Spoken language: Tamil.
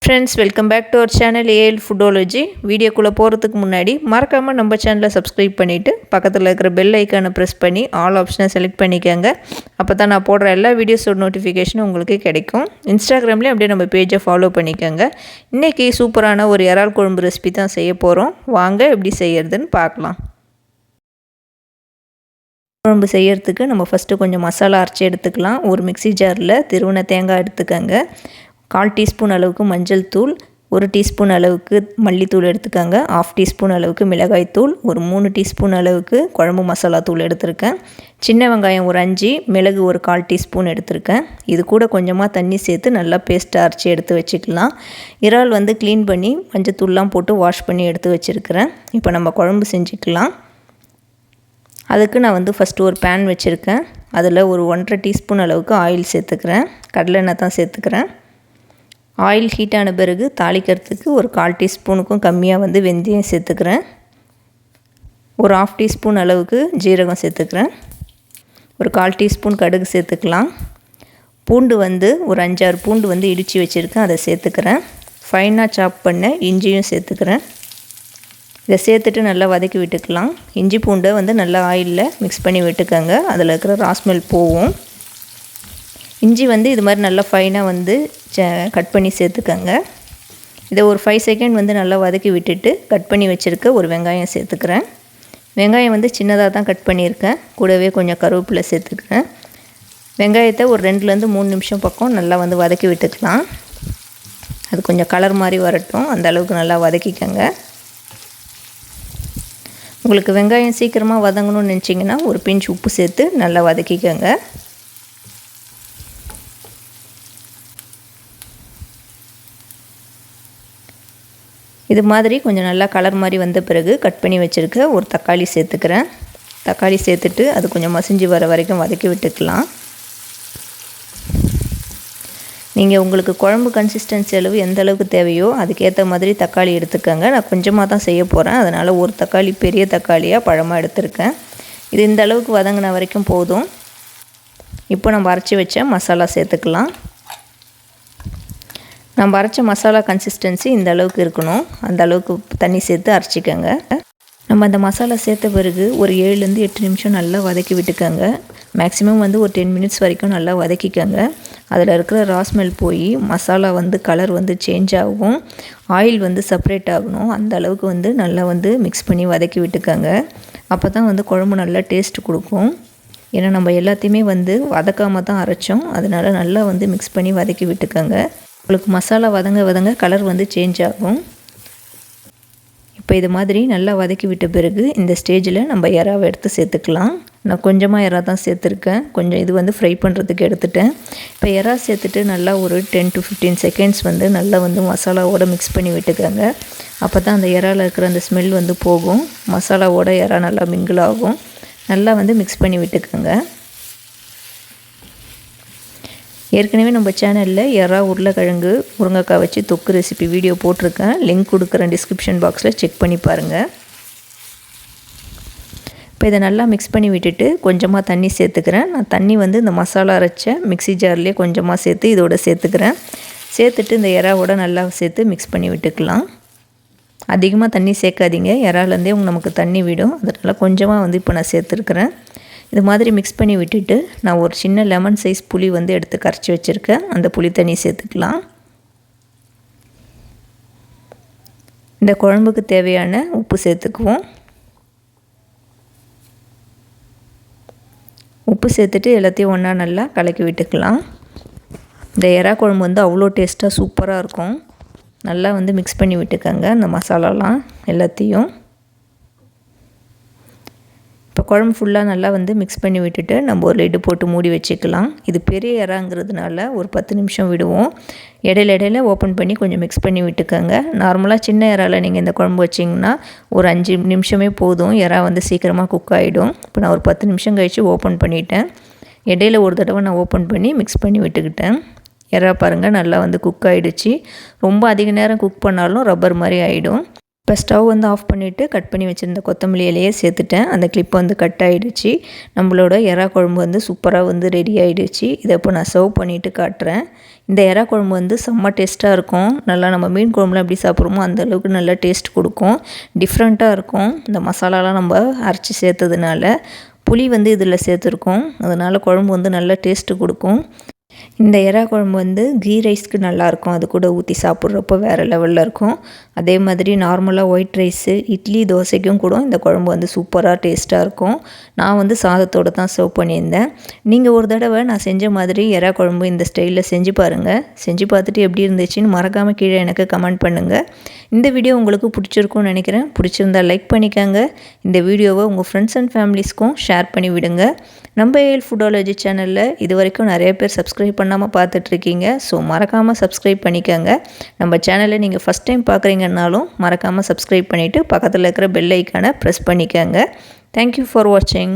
Friends, welcome back to our channel Eraal Foodology. Video குள்ள போறதுக்கு முன்னாடி மறக்காம நம்ம சேனலை சப்ஸ்கிரைப் பண்ணிட்டு பக்கத்துல இருக்கிற பெல் ஐகானை பிரஸ் பண்ணி ஆல் ஆப்ஷனை செலக்ட் பண்ணிக்கங்க. அப்பதான் நான் போடுற எல்லா வீடியோஸோட நோட்டிஃபிகேஷன் உங்களுக்கு கிடைக்கும். இன்ஸ்டாகிராம்லயே அப்படியே நம்ம பேஜை ஃபாலோ பண்ணிக்கங்க. இன்னைக்கு சூப்பரான ஒரு இறால் குழம்பு ரெசிபி தான் செய்ய போறோம். வாங்க எப்படி செய்யறதுன்னு பார்க்கலாம். குழம்பு செய்யறதுக்கு நம்ம ஃபர்ஸ்ட் கொஞ்சம் மசாலா அரைச்சி எடுத்துக்கலாம். ஒரு மிக்ஸி ஜாரில் திருவன தேங்காய் எடுத்துக்கங்க. 1/4 டீஸ்பூன் அளவுக்கு மஞ்சள் தூள், 1 டீஸ்பூன் அளவுக்கு மல்லித்தூள் எடுத்துக்கங்க. 1/2 டீஸ்பூன் அளவுக்கு மிளகாய் தூள், ஒரு 3 டீஸ்பூன் அளவுக்கு குழம்பு மசாலா தூள் எடுத்திருக்கேன். சின்ன வெங்காயம் ஒரு 5, மிளகு ஒரு 1/4 டீஸ்பூன் எடுத்திருக்கேன். இது கூட கொஞ்சமாக தண்ணி சேர்த்து நல்லா பேஸ்ட்டாக அரைச்சி எடுத்து வச்சுக்கலாம். இறால் க்ளீன் பண்ணி மஞ்சத்தூள்லாம் போட்டு வாஷ் பண்ணி எடுத்து வச்சுருக்கிறேன். இப்போ நம்ம குழம்பு செஞ்சுக்கலாம். அதுக்கு நான் ஃபஸ்ட்டு ஒரு பேன் வச்சுருக்கேன். அதில் ஒரு 1/2 டீஸ்பூன் அளவுக்கு ஆயில் சேர்த்துக்கிறேன். கடலெண்ணெய் தான் சேர்த்துக்கிறேன். ஆயில் ஹீட் ஆன பிறகு தாளிக்கிறதுக்கு ஒரு 1/4 டீஸ்பூனுக்கும் கம்மியாக வெந்தயம் சேர்த்துக்கிறேன். ஒரு 1/2 டீஸ்பூன் அளவுக்கு ஜீரகம் சேர்த்துக்கிறேன். ஒரு 1/4 டீஸ்பூன் கடுகு சேர்த்துக்கலாம். பூண்டு ஒரு 5-6 பூண்டு இடித்து வச்சுருக்கேன், அதை சேர்த்துக்கிறேன். ஃபைனாக சாப் பண்ண இஞ்சியும் சேர்த்துக்கிறேன். இதை சேர்த்துட்டு நல்லா வதக்கி விட்டுக்கலாம். இஞ்சி பூண்டை நல்லா ஆயிலில் மிக்ஸ் பண்ணி விட்டுக்கோங்க. அதில் இருக்கிற ராஸ்மெல் போகும். இஞ்சி இது மாதிரி நல்லா ஃபைனாக கட் பண்ணி சேர்த்துக்கோங்க. இதை ஒரு 5 செகண்ட் நல்லா வதக்கி விட்டுட்டு கட் பண்ணி வச்சுருக்க ஒரு வெங்காயம் சேர்த்துக்கிறேன். வெங்காயம் சின்னதாக தான் கட் பண்ணியிருக்கேன். கூடவே கொஞ்சம் கருவேப்பிலை சேர்த்துக்கிறேன். வெங்காயத்தை ஒரு 2லேருந்து 3 நிமிஷம் பக்கம் நல்லா வதக்கி விட்டுக்கலாம். அது கொஞ்சம் கலர் மாதிரி வரட்டும், அந்த அளவுக்கு நல்லா வதக்கிக்கோங்க. உங்களுக்கு வெங்காயம் சீக்கிரமாக வதங்கணும்னு நினச்சிங்கன்னா ஒரு பிஞ்ச் உப்பு சேர்த்து நல்லா வதக்கிக்கோங்க. இது மாதிரி கொஞ்சம் நல்லா கலர் மாதிரி வந்த பிறகு கட் பண்ணி வச்சுருக்க ஒரு தக்காளி சேர்த்துக்கிறேன். தக்காளி சேர்த்துட்டு அது கொஞ்சம் மசிஞ்சு வர வரைக்கும் வதக்கி விட்டுக்கலாம். நீங்கள் உங்களுக்கு குழம்பு கன்சிஸ்டன்சி அளவு எந்த அளவுக்கு தேவையோ அதுக்கேற்ற மாதிரி தக்காளி எடுத்துக்கோங்க. நான் கொஞ்சமாக தான் செய்ய போகிறேன், அதனால் ஒரு தக்காளி பெரிய தக்காளியாக பழமாக எடுத்திருக்கேன். இது இந்த அளவுக்கு வதங்கின வரைக்கும் போதும். இப்போ நம்ம அரைச்சி வச்ச மசாலா சேர்த்துக்கலாம். நம்ம அரைச்ச மசாலா கன்சிஸ்டன்சி இந்த அளவுக்கு இருக்கணும். அந்த அளவுக்கு தண்ணி சேர்த்து அரைச்சிக்கோங்க. நம்ம அந்த மசாலா சேர்த்த பிறகு ஒரு 7லேருந்து 8 நிமிஷம் நல்லா வதக்கி விட்டுக்கோங்க. மேக்ஸிமம் ஒரு 10 மினிட்ஸ் வரைக்கும் நல்லா வதக்கிக்கோங்க. அதில் இருக்கிற ராஸ்மெல் போய் மசாலா கலர் சேஞ்ச் ஆகும், ஆயில் செப்பரேட் ஆகணும். அந்த அளவுக்கு நல்லா மிக்ஸ் பண்ணி வதக்கி விட்டுக்கோங்க. அப்போ தான் குழம்பு நல்லா டேஸ்ட் கொடுக்கும். ஏன்னா நம்ம எல்லாத்தையுமே வதக்காமல் தான் அரைச்சோம், அதனால் நல்லா மிக்ஸ் பண்ணி வதக்கி விட்டுக்கோங்க. உங்களுக்கு மசாலா வதங்க கலர் சேஞ்ச் ஆகும். இப்போ இது மாதிரி நல்லா வதக்கி விட்ட பிறகு இந்த ஸ்டேஜில் நம்ம இறாவை எடுத்து சேர்த்துக்கலாம். நான் கொஞ்சமாக இறா தான் சேர்த்துருக்கேன், கொஞ்சம் இது ஃப்ரை பண்ணுறதுக்கு எடுத்துட்டேன். இப்போ இறா சேர்த்துட்டு நல்லா ஒரு 10 to 15 செகண்ட்ஸ் நல்லா மசாலாவோடு மிக்ஸ் பண்ணி விட்டுக்கோங்க. அப்போ தான் அந்த இறாவில் இருக்கிற அந்த ஸ்மெல் போகும், மசாலாவோட இறா நல்லா மிங்கிள் ஆகும். நல்லா மிக்ஸ் பண்ணி விட்டுக்கோங்க. ஏற்கனவே நம்ம சேனலில் இறா உருளைக்கிழங்கு முருங்கைக்காய் வச்சு தொக்கு ரெசிபி வீடியோ போட்டிருக்கேன், லிங்க் கொடுக்குறேன் டிஸ்கிரிப்ஷன் பாக்ஸில், செக் பண்ணி பாருங்கள். இப்போ இதை நல்லா மிக்ஸ் பண்ணி விட்டுட்டு கொஞ்சமாக தண்ணி சேர்த்துக்கிறேன். நான் தண்ணி இந்த மசாலா அரைச்ச மிக்ஸி ஜார்லேயே கொஞ்சமாக சேர்த்து இதோட சேர்த்துக்கிறேன். சேர்த்துட்டு இந்த இறாவோட நல்லா சேர்த்து மிக்ஸ் பண்ணி விட்டுக்கலாம். அதிகமாக தண்ணி சேர்க்காதீங்க, இறாலேருந்தே நமக்கு தண்ணி விடும், அதனால் கொஞ்சமாக இப்போ நான் சேர்த்துருக்குறேன். இது மாதிரி மிக்ஸ் பண்ணி விட்டுட்டு நான் ஒரு சின்ன லெமன் சைஸ் புளி எடுத்து கரைச்சி வச்சுருக்கேன். அந்த புளி தண்ணி சேர்த்துக்கலாம். இந்த குழம்புக்கு தேவையான உப்பு சேர்த்துக்குவோம். உப்பு சேர்த்துட்டு எல்லாத்தையும் ஒன்றா நல்லா கலக்கி விட்டுக்கலாம். இந்த இறா குழம்பு அவ்வளோ டேஸ்ட்டாக சூப்பராக இருக்கும். நல்லா மிக்ஸ் பண்ணி விட்டுக்கோங்க அந்த மசாலாலாம் எல்லாத்தையும். இப்போ குழம்பு ஃபுல்லாக நல்லா மிக்ஸ் பண்ணி விட்டுட்டு நம்ம ஒரு லிட்டு போட்டு மூடி வச்சுக்கலாம். இது பெரிய இறாங்கிறதுனால ஒரு 10 நிமிஷம் விடுவோம். இடையில ஓப்பன் பண்ணி கொஞ்சம் மிக்ஸ் பண்ணி விட்டுக்கோங்க. நார்மலாக சின்ன இறால நீங்கள் இந்த குழம்பு வச்சிங்கன்னா ஒரு 5 நிமிஷமே போதும், இறா சீக்கிரமாக குக் ஆகிடும். இப்போ நான் ஒரு 10 நிமிஷம் கழித்து ஓப்பன் பண்ணிட்டேன். இடையில ஒரு தடவை நான் ஓப்பன் பண்ணி மிக்ஸ் பண்ணி விட்டுக்கிட்டேன். இறா பாருங்கள் நல்லா குக் ஆகிடுச்சு. ரொம்ப அதிக நேரம் குக் பண்ணாலும் ரப்பர் மாதிரி ஆகிடும். இப்போ ஸ்டவ் வந்து ஆஃப் பண்ணிவிட்டு கட் பண்ணி வச்சுருந்த கொத்தமல்லி இலையே சேர்த்துட்டேன். அந்த கிளிப் வந்து கட் ஆகிடுச்சு. நம்மளோட எறா குழம்பு வந்து சூப்பராக வந்து ரெடி ஆகிடுச்சு. இதை இப்போ நான் சர்வ் பண்ணிவிட்டு காட்டுறேன். இந்த எறா குழம்பு வந்து செம்ம டேஸ்ட்டாக இருக்கும். நல்லா நம்ம மீன் குழம்புலாம் எப்படி சாப்பிட்றோமோ அந்தளவுக்கு நல்லா டேஸ்ட் கொடுக்கும். டிஃப்ரெண்ட்டாக இருக்கும். இந்த மசாலாலாம் நம்ம அரைச்சி சேர்த்ததுனால புளி வந்து இதில் சேர்த்துருக்கோம். அதனால் குழம்பு வந்து நல்லா டேஸ்ட்டு கொடுக்கும். இந்த எறா குழம்பு வந்து கீ ரைஸ்க்கு நல்லாயிருக்கும். அது கூட ஊற்றி சாப்பிட்றப்போ வேறு லெவலில் இருக்கும். அதே மாதிரி நார்மலாக ஒயிட் ரைஸு, இட்லி, தோசைக்கும் கூட இந்த குழம்பு வந்து சூப்பராக டேஸ்ட்டாக இருக்கும். நான் வந்து சாதத்தோடு தான் சர்வ் பண்ணியிருந்தேன். நீங்கள் ஒரு தடவை நான் செஞ்ச மாதிரி எறா குழம்பு இந்த ஸ்டைலில் செஞ்சு பாருங்கள். செஞ்சு பார்த்துட்டு எப்படி இருந்துச்சுன்னு மறக்காமல் கீழே எனக்கு கமெண்ட் பண்ணுங்கள். இந்த வீடியோ உங்களுக்கு பிடிச்சிருக்கும்னு நினைக்கிறேன். பிடிச்சிருந்தால் லைக் பண்ணிக்கோங்க. இந்த வீடியோவை உங்கள் ஃப்ரெண்ட்ஸ் அண்ட் ஃபேமிலிஸ்க்கும் ஷேர் பண்ணி விடுங்க. நம்ம ஏல் ஃபுட்டாலஜி சேனலில் இது வரைக்கும் நிறைய பேர் சப்ஸ்கிரைப் பண்ணாமல் பார்த்துட்ருக்கீங்க. ஸோ மறக்காமல் சப்ஸ்கிரைப் பண்ணிக்கோங்க. நம்ம சேனலை நீங்கள் ஃபஸ்ட் டைம் பார்க்குறீங்கன்னாலும் மறக்காமல் சப்ஸ்கிரைப் பண்ணிவிட்டு பக்கத்தில் இருக்கிற பெல் ஐக்கானை ப்ரெஸ் பண்ணிக்கோங்க. தேங்க்யூ ஃபார் வாட்சிங்.